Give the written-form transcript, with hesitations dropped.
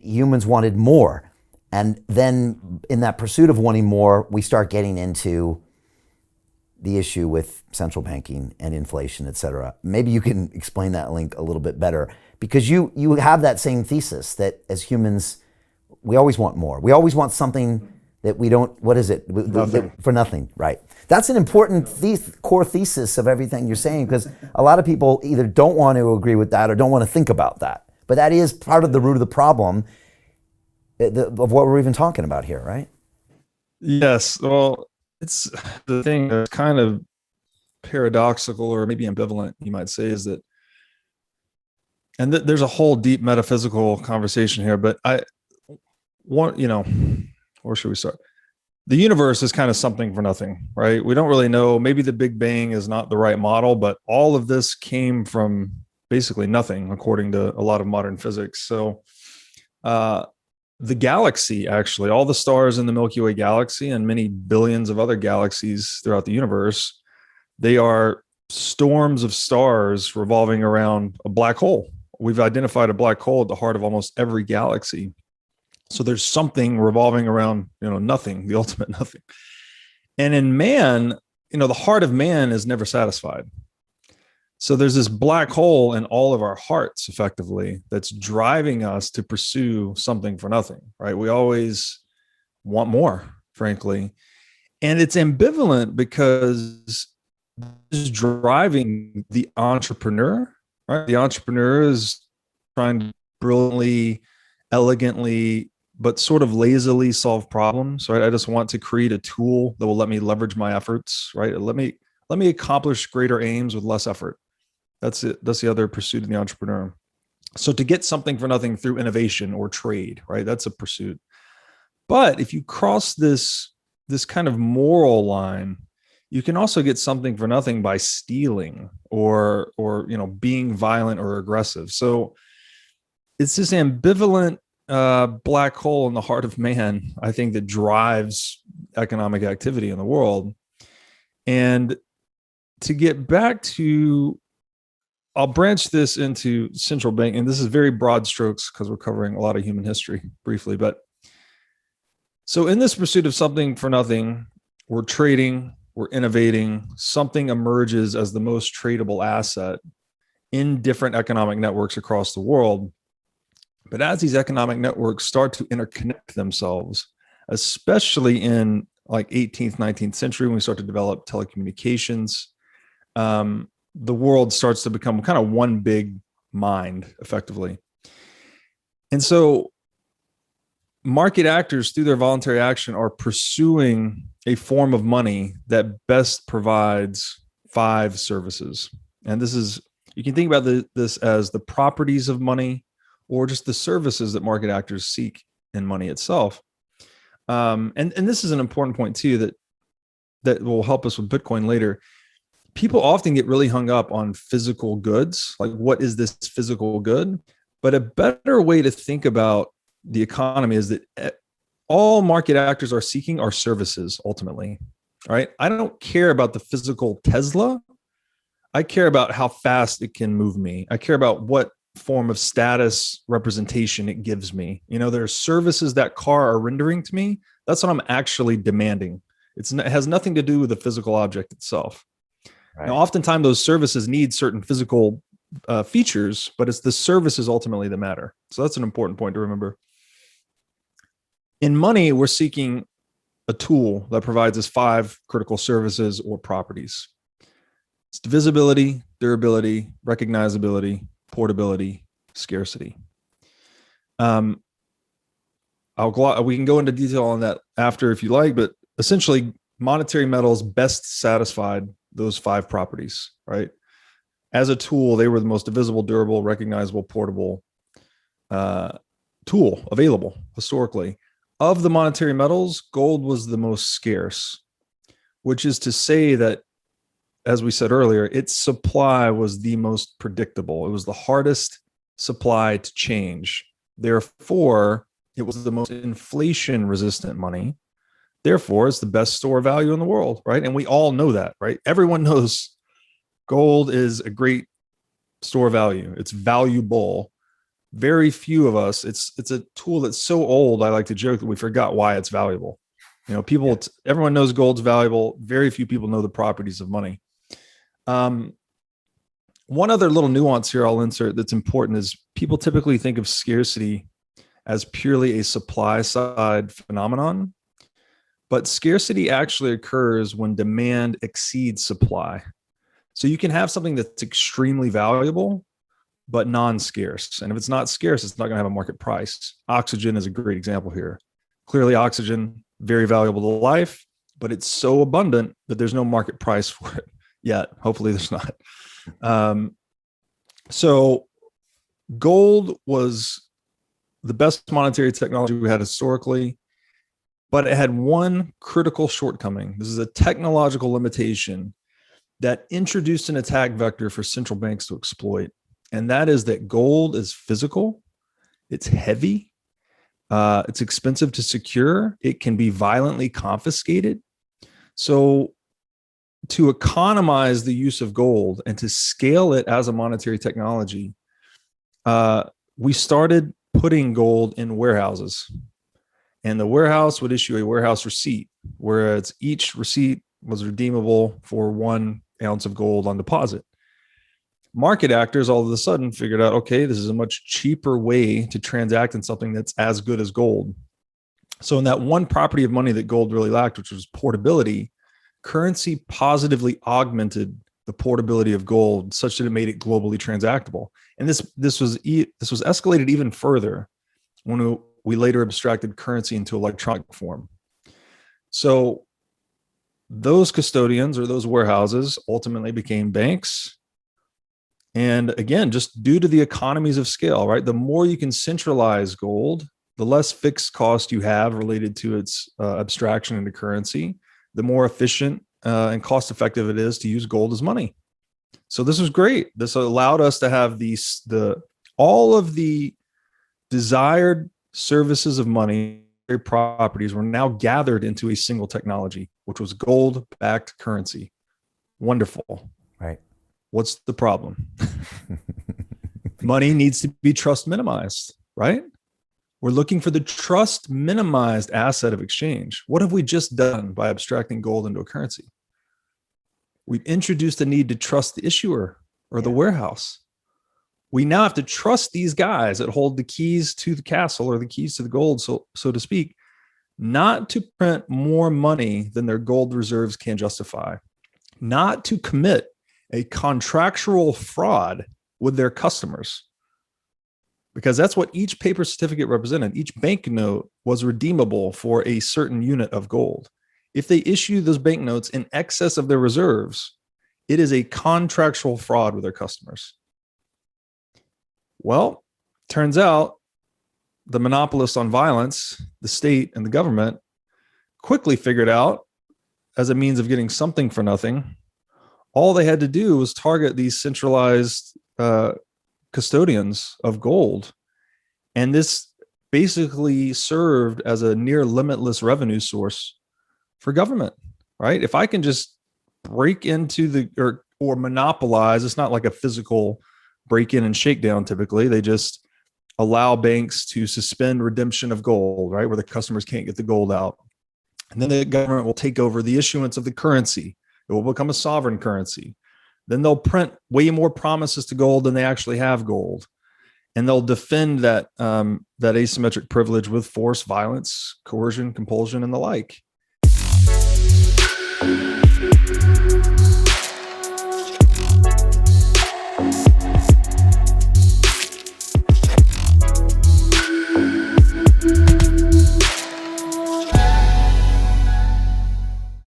humans wanted more. And then in that pursuit of wanting more, we start getting into the issue with central banking and inflation, et cetera. Maybe you can explain that link a little bit better, because you have that same thesis that as humans, we always want more. We always want something that we don't, what is it? Nothing. For nothing, right? That's an important core thesis of everything you're saying, because a lot of people either don't want to agree with that or don't want to think about that. But that is part of the root of the problem of what we're even talking about here, right? Yes. Well, it's the thing that's kind of paradoxical or maybe ambivalent, you might say, is that, and there's a whole deep metaphysical conversation here, but I want, where should we start? The universe is kind of something for nothing, right? We don't really know. Maybe the Big Bang is not the right model, but all of this came from basically nothing, according to a lot of modern physics. So the galaxy, actually, all the stars in the Milky Way galaxy and many billions of other galaxies throughout the universe, they are storms of stars revolving around a black hole. We've identified a black hole at the heart of almost every galaxy. So there's something revolving around, nothing, the ultimate nothing. And in man, the heart of man is never satisfied. So there's this black hole in all of our hearts, effectively, that's driving us to pursue something for nothing, right? We always want more, frankly. And it's ambivalent because it's driving the entrepreneur, right? The entrepreneur is trying to brilliantly, elegantly, but sort of lazily solve problems, right? I just want to create a tool that will let me leverage my efforts, right? Let me accomplish greater aims with less effort. That's it. That's the other pursuit of the entrepreneur. So to get something for nothing through innovation or trade, right? That's a pursuit. But if you cross this kind of moral line, you can also get something for nothing by stealing or being violent or aggressive. So it's this ambivalent black hole in the heart of man, I think, that drives economic activity in the world. And to get back to, I'll branch this into central bank, and this is very broad strokes because we're covering a lot of human history briefly. But so in this pursuit of something for nothing, we're trading, we're innovating, something emerges as the most tradable asset in different economic networks across the world. But as these economic networks start to interconnect themselves, especially in like 18th, 19th century, when we start to develop telecommunications, the world starts to become kind of one big mind, effectively. And so market actors, through their voluntary action, are pursuing a form of money that best provides 5 services. And this is, you can think about this as the properties of money, or just the services that market actors seek in money itself. And this is an important point too, that will help us with Bitcoin later. People often get really hung up on physical goods, like what is this physical good? But a better way to think about the economy is that all market actors are seeking are services ultimately, right? I don't care about the physical Tesla. I care about how fast it can move me. I care about what form of status representation it gives me. There are services that car are rendering to me. That's what I'm actually demanding. It has nothing to do with the physical object itself. Right. Now, oftentimes those services need certain physical features, but it's the services ultimately that matter. So that's an important point to remember. In money, we're seeking a tool that provides us 5 critical services or properties. It's divisibility, durability, recognizability, portability, scarcity. We can go into detail on that after if you like, but essentially monetary metals best satisfied those 5 properties, right? As a tool, they were the most divisible, durable, recognizable, portable tool available historically. Of the monetary metals, gold was the most scarce, which is to say that, as we said earlier, its supply was the most predictable. It was the hardest supply to change. Therefore, it was the most inflation-resistant money. Therefore, it's the best store of value in the world, right? And we all know that, right? Everyone knows gold is a great store of value. It's valuable very few of us, it's a tool that's so old, I like to joke that we forgot why it's valuable. People, everyone knows gold's valuable. Very few people know the properties of money. One other little nuance here I'll insert that's important is people typically think of scarcity as purely a supply side phenomenon, but scarcity actually occurs when demand exceeds supply. So you can have something that's extremely valuable, but non-scarce. And if it's not scarce, it's not going to have a market price. Oxygen is a great example here. Clearly, oxygen, very valuable to life, but it's so abundant that there's no market price for it yet. Hopefully there's not. So gold was the best monetary technology we had historically, but it had one critical shortcoming. This is a technological limitation that introduced an attack vector for central banks to exploit. And that is that gold is physical, it's heavy, it's expensive to secure, it can be violently confiscated. So to economize the use of gold and to scale it as a monetary technology, we started putting gold in warehouses. And the warehouse would issue a warehouse receipt, whereas each receipt was redeemable for 1 ounce of gold on deposit. Market actors all of a sudden figured out, okay, this is a much cheaper way to transact in something that's as good as gold. So in that one property of money that gold really lacked, which was portability, currency positively augmented the portability of gold such that it made it globally transactable. And this was escalated even further when we later abstracted currency into electronic form. So those custodians or those warehouses ultimately became banks. And again, just due to the economies of scale, right? The more you can centralize gold, the less fixed cost you have related to its abstraction into currency, the more efficient and cost effective it is to use gold as money. So this was great. This allowed us to have all of the desired services of money, properties were now gathered into a single technology, which was gold-backed currency. Wonderful. Right. What's the problem? Money needs to be trust minimized, right? We're looking for the trust minimized asset of exchange. What have we just done by abstracting gold into a currency? We've introduced the need to trust the issuer or the warehouse. We now have to trust these guys that hold the keys to the castle or the keys to the gold, so to speak, not to print more money than their gold reserves can justify, not to commit a contractual fraud with their customers, because that's what each paper certificate represented. Each banknote was redeemable for a certain unit of gold. If they issue those banknotes in excess of their reserves, it is a contractual fraud with their customers. Well, turns out the monopolists on violence, the state and the government, quickly figured out, as a means of getting something for nothing, all they had to do was target these centralized custodians of gold. And this basically served as a near limitless revenue source for government, right? If I can just break into or monopolize, it's not like a physical break in and shakedown. Typically, they just allow banks to suspend redemption of gold, right? Where the customers can't get the gold out. And then the government will take over the issuance of the currency. It will become a sovereign currency. Then they'll print way more promises to gold than they actually have gold. And they'll defend that asymmetric privilege with force, violence, coercion, compulsion, and the like.